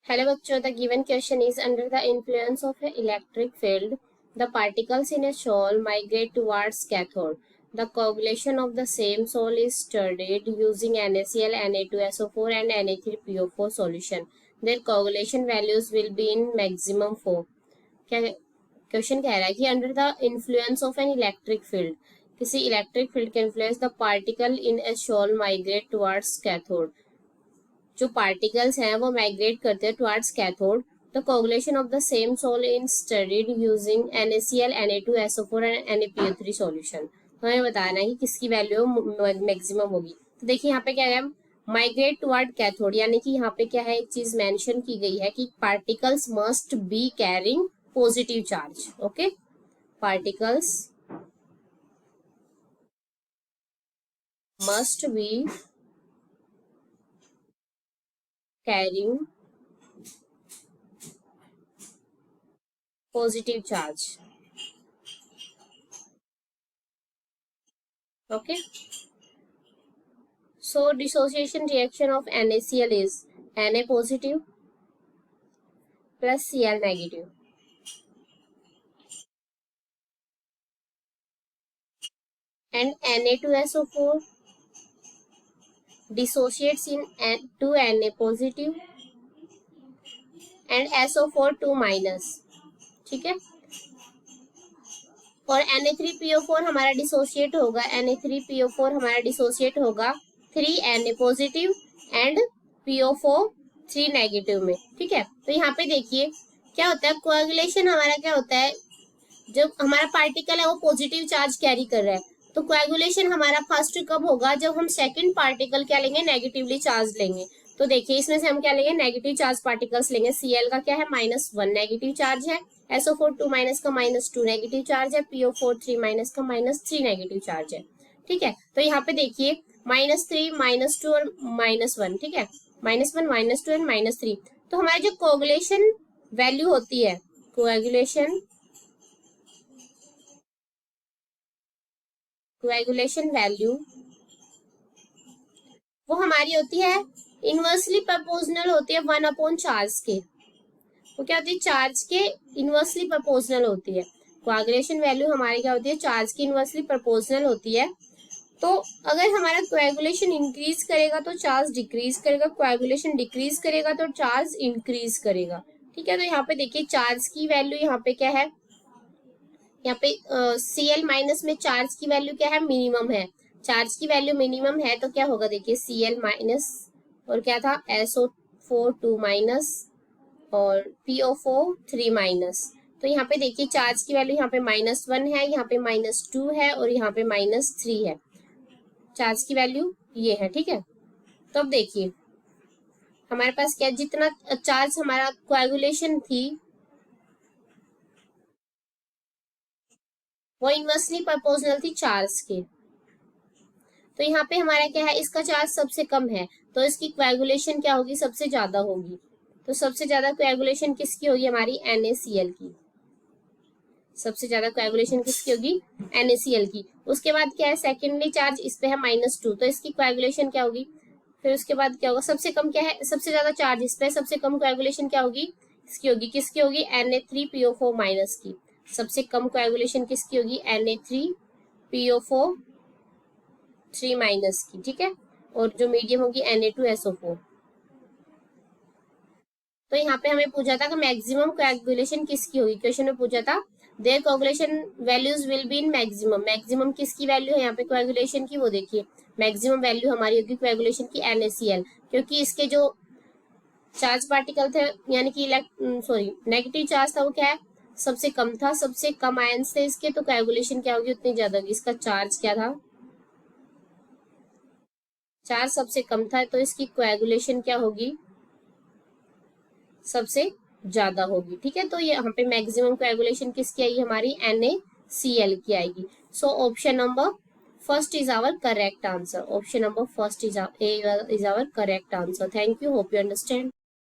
Hello bachcho, the given question is under the influence of an electric field, the particles in a shoal migrate towards cathode. The coagulation of the same shoal is studied using NaCl, Na2SO4 and Na3PO4 solution. Their coagulation values will be in maximum 4. क्या question कह रहा है कि under the influence of an electric field, किसी electric field के influence the particle in a shall migrate towards cathode, जो particles हैं वो माइग्रेट करते हैं towards cathode. The coagulation of the same sol in studied using NaCl, Na2SO4 and NaPO3 solution. तो हमें बताना है कि किसकी वैल्यू मैक्सिमम होगी. तो देखिए यहाँ पे क्या है, माइग्रेट टुवर्ड कैथोड, यानी कि यहाँ पे क्या है, एक चीज मेंशन की गई है कि particles must be carrying positive charge. Okay, particles must be carrying positive charge. Okay, so dissociation reaction of NaCl is Na positive plus Cl negative, and Na2SO4 dissociates in 2 Na positive and SO4 2 minus. ठीक है, और Na3PO4 हमारा dissociate होगा, Na3PO4 हमारा dissociate होगा 3 Na positive and PO4 3 negative में. ठीक है, तो यहाँ पे देखिए क्या होता है, कोएगुलेशन हमारा क्या होता है, जब हमारा पार्टिकल है वो पॉजिटिव चार्ज कैरी कर रहा है, तो कोएगुलेशन हमारा फर्स्ट कब होगा, जब हम सेकंड पार्टिकल क्या लेंगे, नेगेटिवली चार्ज लेंगे. तो देखिए इसमें से हम क्या लेंगे, नेगेटिव चार्ज पार्टिकल्स लेंगे. Cl का क्या है, -1 नेगेटिव चार्ज है, SO4 2 माइनस का -2 नेगेटिव चार्ज है, PO4 3 माइनस का -3 नेगेटिव चार्ज है. ठीक है, तो यहाँ पे देखिए -3 -2 और -1. ठीक है, -1 -2 एंड -3. तो हमारी जो कोएगुलेशन वैल्यू होती है, कोएगुलेशन वैल्यू वो हमारी होती है इनवर्सली प्रोपोर्शनल होती है 1 चार्ज के. वो क्या होती है, चार्ज के इनवर्सली प्रोपोर्शनल होती है. कोएगुलेशन वैल्यू हमारी क्या होती है, चार्ज की इनवर्सली प्रोपोर्शनल होती है. तो अगर हमारा कोएगुलेशन इंक्रीज करेगा तो चार्ज डिक्रीज करेगा, कोएगुलेशन डिक्रीज करेगा तो चार्ज इंक्रीज करेगा. ठीक है, तो यहाँ पे देखिए चार्ज की वैल्यू यहाँ पे क्या है, यहाँ पे Cl माइनस में चार्ज की वैल्यू क्या है, मिनिमम है. चार्ज की वैल्यू मिनिमम है तो क्या होगा, देखिए Cl माइनस और क्या था, SO4 2 माइनस और PO4 3 माइनस. तो यहाँ पे देखिए चार्ज की वैल्यू यहाँ पे -1 है, यहाँ पे -2 है और यहाँ पे -3 है. चार्ज की वैल्यू ये है. ठीक है, तो अब देखिए हमारे पास क्या, जितना चार्ज हमारा कोएगुलेशन थी वो इनवर्सली प्रोपोर्शनल थी चार्ज के. तो यहाँ पे हमारा क्या है, इसका चार्ज सबसे कम है तो इसकी कोएगुलेशन क्या होगी, सबसे ज्यादा होगी. तो सबसे ज्यादा कोएगुलेशन किसकी होगी, हमारी NaCl की. सबसे ज्यादा कोएगुलेशन किसकी होगी, NaCl की. उसके बाद क्या है, सेकेंडली चार्ज इस पे है -2, तो इसकी कोएगुलेशन क्या होगी. फिर उसके बाद क्या होगा, सबसे कम क्या है, सबसे ज्यादा चार्ज इस पे, सबसे कम कोएगुलेशन क्या होगी, इसकी होगी. किसकी होगी, Na3PO4 माइनस की. सबसे कम कोएगुलेशन किसकी होगी, Na3PO4 3 माइनस की. ठीक है, और जो मीडियम होगी Na2SO4. तो यहाँ पे हमें पूछा था कि मैक्सिमम कोएगुलेशन किसकी होगी, क्वेश्चन में पूछा था their coagulation values will be in maximum. Maximum किसकी वैल्यू है यहाँ पे कोएगुलेशन की, वो देखिए मैक्सिमम वैल्यू हमारी होगी कोएगुलेशन की NaCl, क्योंकि इसके जो चार्ज पार्टिकल थे यानी कि नेगेटिव चार्ज था वो क्या है, सबसे कम था, सबसे कम आयंस थे इसके, तो कोएगुलेशन क्या होगी, उतनी ज्यादा होगी. इसका चार्ज क्या था, चार्ज सबसे कम था तो इसकी कोएगुलेशन क्या होगी, सबसे ज्यादा होगी. ठीक है, तो ये यहाँ पे मैक्सिमम कोएगुलेशन किसकी आएगी, हमारी NaCl की आएगी. So option number first is our correct answer. Option number first is our correct answer. Thank you, hope you understand.